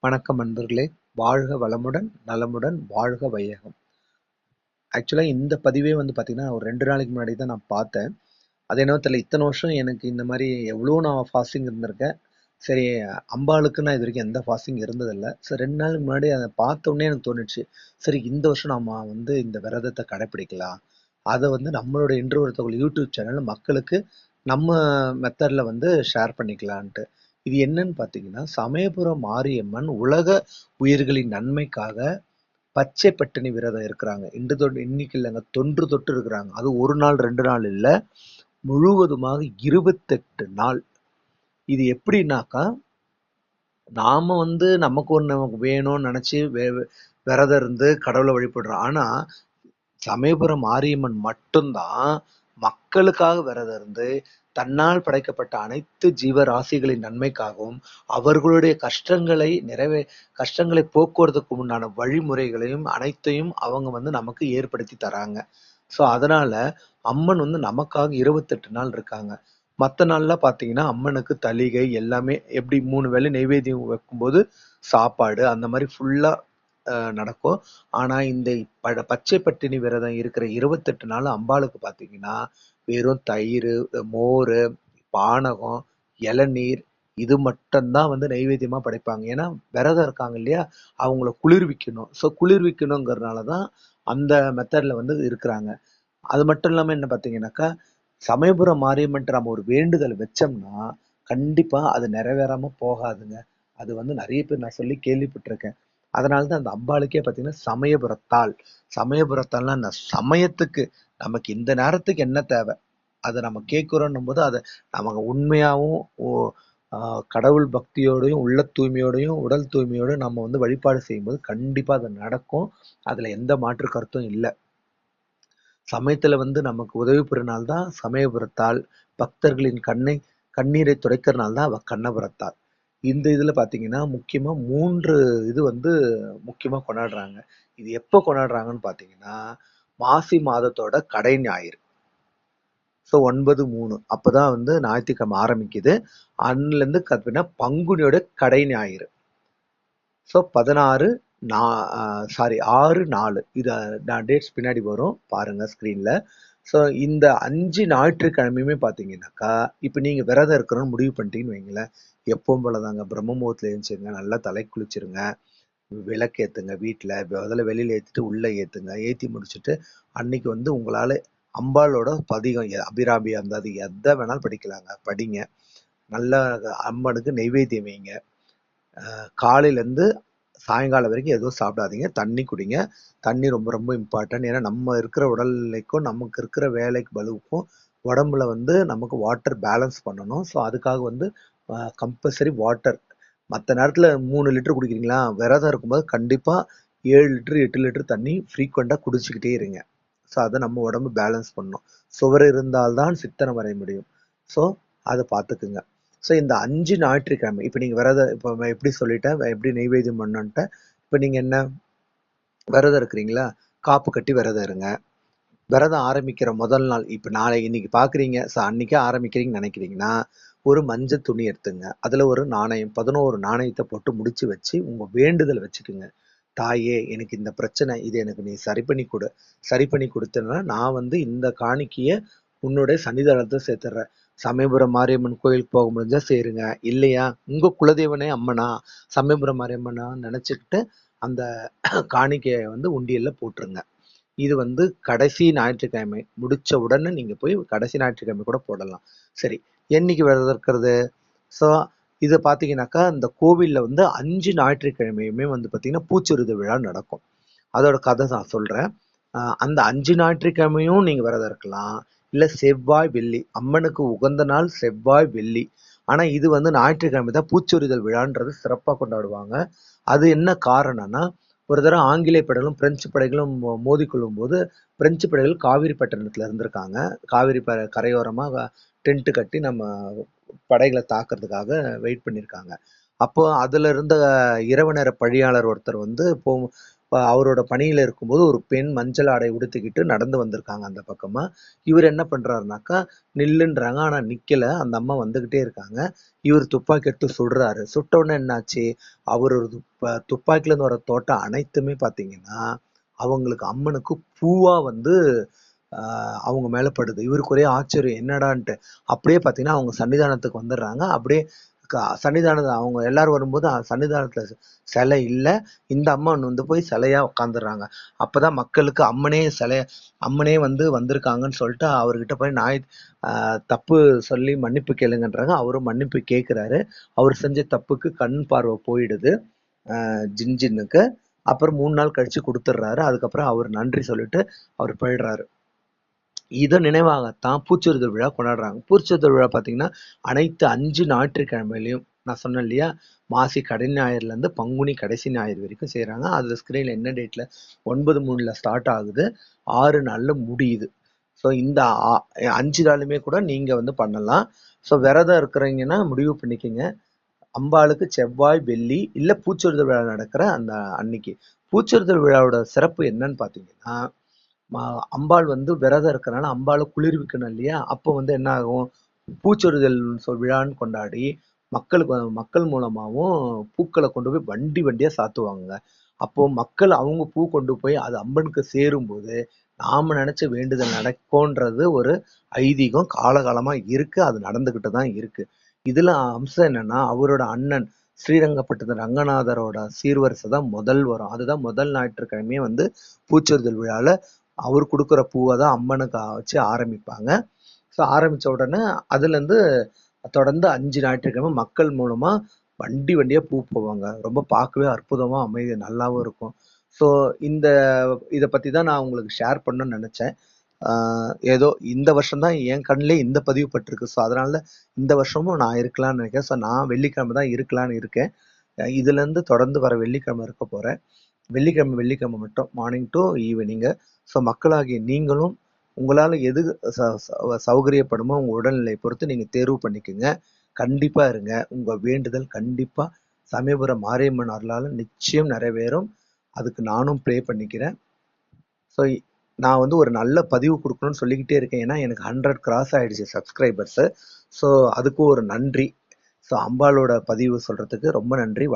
வணக்கம் நண்பர்களே! வாழ்க வளமுடன், நலமுடன் வாழ்க வையகம். ஆக்சுவலா இந்த பதிவே வந்து பார்த்தீங்கன்னா, ஒரு 2 நாளைக்கு முன்னாடி தான் நான் பார்த்தேன். அது என்னவோ தெரியல. இத்தன வருஷம் எனக்கு இந்த மாரி எவ்வளவோ நான் ஃபாஸ்டிங் இருந்திருக்கேன். சரி, அம்பாளுக்கு நான் இதுவரைக்கும் எந்த ஃபாஸ்டிங் இருந்ததில்ல. சரி, 2 நாளுக்கு முன்னாடி அத பார்த்தோனே எனக்கு தோணுச்சு. சரி, இந்த வருஷம் நம்ம வந்து இந்த விரதத்த கடைப்பிடிக்கலாம். அத வந்து நம்மளோட இன்று ஒரு தகவல் யூடியூப் சேனல்ல மக்களுக்கு நம்ம மெத்தட்ல வந்து ஷேர் பண்ணிக்கலான்ட்டு. இது என்னன்னு பார்த்தீங்கன்னா, சமயபுரம் மாரியம்மன் உலக உயிர்களின் நன்மைக்காக பச்சை பட்டினி விரதம் இருக்கிறாங்க. இன்னைக்கு இல்லங்க, தொன்று தொட்டு இருக்கிறாங்க. அது 1 நாள் 2 நாள் இல்ல. முழுவதுமாக 28 நாள். இது எப்படின்னாக்கா, நாம வந்து நமக்கு ஒண்ணு நமக்கு வேணும்னு நெனச்சு விரதம் இருந்து கடவுள வழிபடுறோம். ஆனா, சமயபுரம் மாரியம்மன் மட்டும் தான் மக்களுக்காக விரதம் இருந்து, தன்னால் படைக்கப்பட்ட அனைத்து ஜீவராசிகளின் நன்மைக்காகவும், அவர்களுடைய கஷ்டங்களை போக்குவதற்கு உண்டான வழிமுறைகளையும் அனைத்தையும் அவங்க வந்து நமக்கு ஏற்படுத்தி தராங்க. ஸோ அதனால அம்மன் வந்து நமக்காக 28 நாள் இருக்காங்க. மத்த நாள்லாம் பார்த்தீங்கன்னா, அம்மனுக்கு தளிகை எல்லாமே எப்படி 3 வேளை நெய்வேத்தியம் வைக்கும்போது சாப்பாடு அந்த மாரி ஃபுல்லா நடக்கும். ஆனா இந்த பச்சை பட்டினி விரதம் இருக்கிற 28 நாள் அம்பாளுக்கு பார்த்தீங்கன்னா, வெறும் தயிரு, மோரு, பானகம், இளநீர் இது மட்டும் தான் வந்து நெய்வேத்தியமா படைப்பாங்க. ஏன்னா விரதம் இருக்காங்க இல்லையா? அவங்கள குளிர்விக்கணும். ஸோ குளிர்விக்கணுங்கிறனால தான் அந்த மெத்தட்ல வந்து இருக்கிறாங்க. அது மட்டும் இல்லாம என்ன பார்த்தீங்கன்னாக்கா, சமயபுரம் மாரியம்மன்ட்ட நம்ம ஒரு வேண்டுதல் வச்சோம்னா, கண்டிப்பா அது நிறைவேறாம போகாதுங்க. அது வந்து நெறைய பேர் நான் சொல்லி கேள்விப்பட்டுருக்கேன். அதனால தான் அந்த அம்பாளுக்கே பார்த்தீங்கன்னா, சமயபுரத்தாள். சமயபுரத்தாள்னா என்ன? சமயத்துக்கு நமக்கு இந்த நேரத்துக்கு என்ன தேவை? அத நம்ம கேட்கிறோன்னும்போது, அத நமக்கு உண்மையாவும் ஆ கடவுள் பக்தியோடையும், உள்ள தூய்மையோடையும், உடல் தூய்மையோடும் நம்ம வந்து வழிபாடு செய்யும்போது கண்டிப்பா அது நடக்கும். அதுல எந்த மாற்று கருத்தும் இல்ல. சமயத்துல வந்து நமக்கு உதவி புரிறனால தான் சமயபுரத்தாள், பக்தர்களின் கண்ணீரை துடைக்கிறனால தான் அவ கண்ணபுரத்தாள். இந்த இதுல பார்த்தீங்கன்னா, முக்கியமா 3 இது வந்து முக்கியமா கொண்டாடுறாங்க. இது எப்ப கொண்டாடுறாங்கன்னு பார்த்தீங்கன்னா, மாசி மாதத்தோட கடை ஞாயிறு. ஸோ 9/3 அப்பதான் வந்து ஞாயிற்றுக்கிழமை ஆரம்பிக்குது. அன்னிலருந்து பார்த்தீங்கன்னா, பங்குனியோட கடை ஞாயிறு. ஸோ 16 நா அ சாரி 6, 4 இத நான் டேட்ஸ் பின்னாடி வரும். பாருங்க ஸ்க்ரீன்ல. ஸோ இந்த 5 ஞாயிற்றுக்கிழமையுமே பார்த்தீங்கன்னாக்கா, இப்ப நீங்க விரதம் இருக்கணும்னு முடிவு பண்ணிட்டீங்கன்னு வைங்களேன், எப்பவும் போல தாங்க பிரம்ம முகூர்த்தத்துல எந்திரிச்சுருங்க, நல்லா தலைக்கு குளிச்சிருங்க, விளக்கேத்துங்க வீட்ல. முதல்ல வெளியில ஏத்திட்டு உள்ள ஏத்துங்க. ஏத்தி முடிச்சுட்டு, அன்னைக்கு வந்து உங்களால அம்பாளோட பதிகம் அபிராமி அந்த அது எத வேணாலும் படிக்கலாங்க. படிங்க. நல்லா அம்மனுக்கு நெய்வேத்தியம் வைங்க. காலையிலேருந்து சாயங்காலம் வரைக்கும் எதுவும் சாப்பிடாதீங்க. தண்ணி குடிங்க. தண்ணி ரொம்ப ரொம்ப இம்பார்ட்டன்ட். ஏன்னா நம்ம இருக்கிற உடல்நிலைக்கும், நமக்கு இருக்கிற வேலைக்கு பளுவுக்கும் உடம்புல வந்து நமக்கு வாட்டர் பேலன்ஸ் பண்ணணும். ஸோ அதுக்காக வந்து கம்பல்சரி வாட்டர். மத்த நேரத்துல 3 லிட்டர் குடிக்கிறீங்களா? விரதம் இருக்கும்போது கண்டிப்பா 7 லிட்டர், 8 லிட்டர் தண்ணி ஃப்ரீக்வென்ட்டா குடிச்சுக்கிட்டே இருங்க. ஸோ அத நம்ம உடம்பு பேலன்ஸ் பண்ணணும். சுவர் இருந்தால் தான் சித்தனை வரைய முடியும். ஸோ அத பார்த்துக்குங்க. ஸோ இந்த 5 ஞாயிற்றுக்கிழமை இப்ப நீங்க இப்ப நான் எப்படி சொல்லிட்டேன், எப்படி நெய்வேத்தியம் பண்ணணுன்ட்டேன். இப்ப நீங்க என்ன விரதம் இருக்கிறீங்களா? காப்பு கட்டி விரதம் இருங்க. விரதம் ஆரம்பிக்கிற முதல் நாள், இப்ப இன்னைக்கு பார்க்குறீங்க, அன்னைக்கே ஆரம்பிக்கிறீங்கன்னு நினைக்கிறீங்கன்னா, ஒரு மஞ்சள் துணி எடுத்துங்க. அதுல ஒரு நாணயம் 11 நாணயத்த போட்டு முடிச்சு வச்சு, உங்க வேண்டுதல் வச்சுக்குங்க. தாயே! எனக்கு இந்த பிரச்சனை. இத எனக்கு நீ சரி பண்ணி குடு. சரி பண்ணி குடுத்தேன்னா, நான் வந்து இந்த காணிக்கைய உன்னுடைய சன்னிதானத்துல சேர்த்துடுறேன். சமயபுரம் மாரியம்மன் கோயிலுக்கு போக முடிஞ்சா சேருங்க. இல்லையா, உங்க குலதெய்வனே அம்மனா, சமயபுரம் மாரியம்மனா நெனச்சுக்கிட்டு, அந்த காணிக்கைய வந்து உண்டியல்ல போட்டுருங்க. இது வந்து கடைசி ஞாயிற்றுக்கிழமை. முடிச்ச உடனே நீங்க போய் கடைசி ஞாயிற்றுக்கிழமை கூட போடலாம். சரி, என்னைக்கு விரதம் இருக்கிறது? ஸோ இத பார்த்தீங்கன்னாக்கா, இந்த கோவில்ல வந்து 5 ஞாயிற்றுக்கிழமையுமே வந்து பார்த்தீங்கன்னா, பூச்சொரிதல் விழா நடக்கும். அதோட கதை நான் சொல்றேன். அந்த 5 ஞாயிற்றுக்கிழமையும் நீங்க விரதம் இருக்கலாம். இல்ல செவ்வாய், வெள்ளி. அம்மனுக்கு உகந்த நாள் செவ்வாய், வெள்ளி. ஆனா இது வந்து ஞாயிற்றுக்கிழமை தான் பூச்சொரிதல் விழான்றது சிறப்பா கொண்டாடுவாங்க. அது என்ன காரணம்னா, ஒரு தடவ ஆங்கிலேய படைகளும், பிரெஞ்சு படைகளும் மோதிக்கொள்ளும்போது, பிரெஞ்சு படைகள் காவிரி பட்டணத்துல இருந்திருக்காங்க. காவிரி கரையோரமா டென்ட் கட்டி நம்ம படைகள தாக்குறதுக்காக வெயிட் பண்ணியிருக்காங்க. அப்போ அதுல இருந்த இரவு நேர பணியாளர் ஒருத்தர் வந்து அவரோட பணியில இருக்கும்போது ஒரு பெண் மஞ்சள் ஆடை உடுத்திக்கிட்டு நடந்து வந்திருக்காங்க அந்த பக்கமா. இவர் என்ன பண்றாருனாக்கா, நில்லுன்றாங்க. ஆனா நிக்கல. அந்த அம்மா வந்துகிட்டே இருக்காங்க. இவர் துப்பாக்கி எடுத்து சுடுறாரு. சுட்ட உடனே என்னாச்சு, அவரு துப்பாக்கில இருந்து வர தோட்டம் அனைத்துமே பாத்தீங்கன்னா அவங்களுக்கு அம்மனுக்கு பூவா வந்து அவங்க மேல படுது. இவருக்கு ஒரே ஆச்சரியம் என்னடான்ட்டு. அப்படியே பாத்தீங்கன்னா அவங்க சன்னிதானத்துக்கு வந்துடுறாங்க. அப்படியே சன்னிதானத்துல அவங்க எல்லாரும் வரும்போது சன்னிதானத்துல சிலை இல்ல. இந்த அம்மா வந்து போய் சிலையா உட்காந்துடுறாங்க. அப்பதான் மக்களுக்கு அம்மனே வந்து வந்திருக்காங்கன்னு சொல்லிட்டு அவர்கிட்ட போய் தப்பு சொல்லி மன்னிப்பு கேளுங்கன்றாங்க. அவரும் மன்னிப்பு கேட்கிறாரு. அவர் செஞ்ச தப்புக்கு கண் பார்வை போயிடுது ஜின்ஜின்னுக்கு. அப்புறம் 3 நாள் கழிச்சு கொடுத்துட்றாரு. அதுக்கப்புறம் அவர் நன்றி சொல்லிட்டு அவர் போயிடுறாரு. இதை நினைவாகத்தான் பூச்சொரிதல் விழா கொண்டாடுறாங்க. பூச்சொரிதல் விழா பார்த்தீங்கன்னா அனைத்து 5 ஞாயிற்றுக்கிழமையிலையும் நான் சொன்னேன் இல்லையா, மாசி கடை ஞாயிறுல இருந்து பங்குனி கடைசி ஞாயிறு வரைக்கும் செய்யறாங்க. அதுல ஸ்கிரீன்ல என்ன டேட்ல 9/3 ஸ்டார்ட் ஆகுது, 6 நாள்ல முடியுது. ஸோ இந்த 5 நாளுமே கூட நீங்க வந்து பண்ணலாம். ஸோ விரதம் இருக்கிறீங்கன்னா முடிவு பண்ணிக்கங்க. அம்பாளுக்கு செவ்வாய் வெள்ளி இல்ல பூச்சொரிதல் விழா நடக்கிற அந்த அன்னைக்கு. பூச்சொரிதல் விழாவோட சிறப்பு என்னன்னு பாத்தீங்கன்னா, அம்பாள் வந்து விரதம் இருக்கிறனால அம்பாளை குளிர்விக்கணும் இல்லையா, அப்போ வந்து என்ன ஆகும், பூச்சொரிதல் விழான்னு கொண்டாடி மக்கள் மூலமாகவும் பூக்களை கொண்டு போய் வண்டி வண்டியா சாத்துவாங்க. அப்போ மக்கள் அவங்க பூ கொண்டு போய் அது அம்மனுக்கு சேரும்போது நாம நினைச்ச வேண்டுதல் நடக்கும்ன்றது ஒரு ஐதீகம் காலகாலமா இருக்கு. அது நடந்துகிட்டு தான் இருக்கு. இதுல அம்சம் என்னன்னா, அவரோட அண்ணன் ஸ்ரீரங்கப்பட்டது ரங்கநாதரோட சீர்வரிசை தான் முதல் வரும். அதுதான் முதல் ஞாயிற்றுக்கிழமையே வந்து பூச்சொரிதல் விழால அவர் கொடுக்குற பூவை தான் அம்மனுக்கு வச்சு ஆரம்பிப்பாங்க. ஸோ ஆரம்பிச்ச உடனே அதுல இருந்து தொடர்ந்து 5 ஞாயிற்றுக்கிழமை மக்கள் மூலமா வண்டி வண்டியா பூ போவாங்க. ரொம்ப பார்க்கவே அற்புதமா அமைதி நல்லாவும் இருக்கும். ஸோ இந்த இதை பத்தி தான் நான் உங்களுக்கு ஷேர் பண்ணணும்னு நினைச்சேன். ஏதோ இந்த வருஷம் தான் என் கண்ணிலே இந்த பதிவு பட்டிருக்கு. ஸோ அதனால இந்த வருஷமும் நான் இருக்கலாம்னு நினைக்கிறேன். ஸோ நான் வெள்ளிக்கிழமை தான் இருக்கலாம்னு இருக்கேன். இதுல இருந்து தொடர்ந்து வர வெள்ளிக்கிழமை இருக்க போறேன். வெள்ளிக்கிழமை மட்டும் மார்னிங் டு ஈவினிங். ஸோ மக்களாகிய நீங்களும் உங்களால எது சௌகரியப்படுமோ உங்க உடல்நிலையை பொறுத்து நீங்க தேர்வு பண்ணிக்கோங்க. கண்டிப்பா இருங்க. உங்க வேண்டுதல் கண்டிப்பா சமயபுரம் மாரியம்மன் அருளால நிச்சயம் நிறைவேறும். அதுக்கு நானும் ப்ரே பண்ணிக்கிறேன். ஸோ நான் வந்து ஒரு நல்ல பதிவு கொடுக்கணும்னு சொல்லிக்கிட்டே இருக்கேன். ஏன்னா எனக்கு 100 கிராஸ் ஆயிடுச்சு சப்ஸ்கிரைபர்ஸ். ஸோ அதுக்கு ஒரு நன்றி. ஸோ அம்பாளோட பதிவு சொல்றதுக்கு ரொம்ப நன்றி.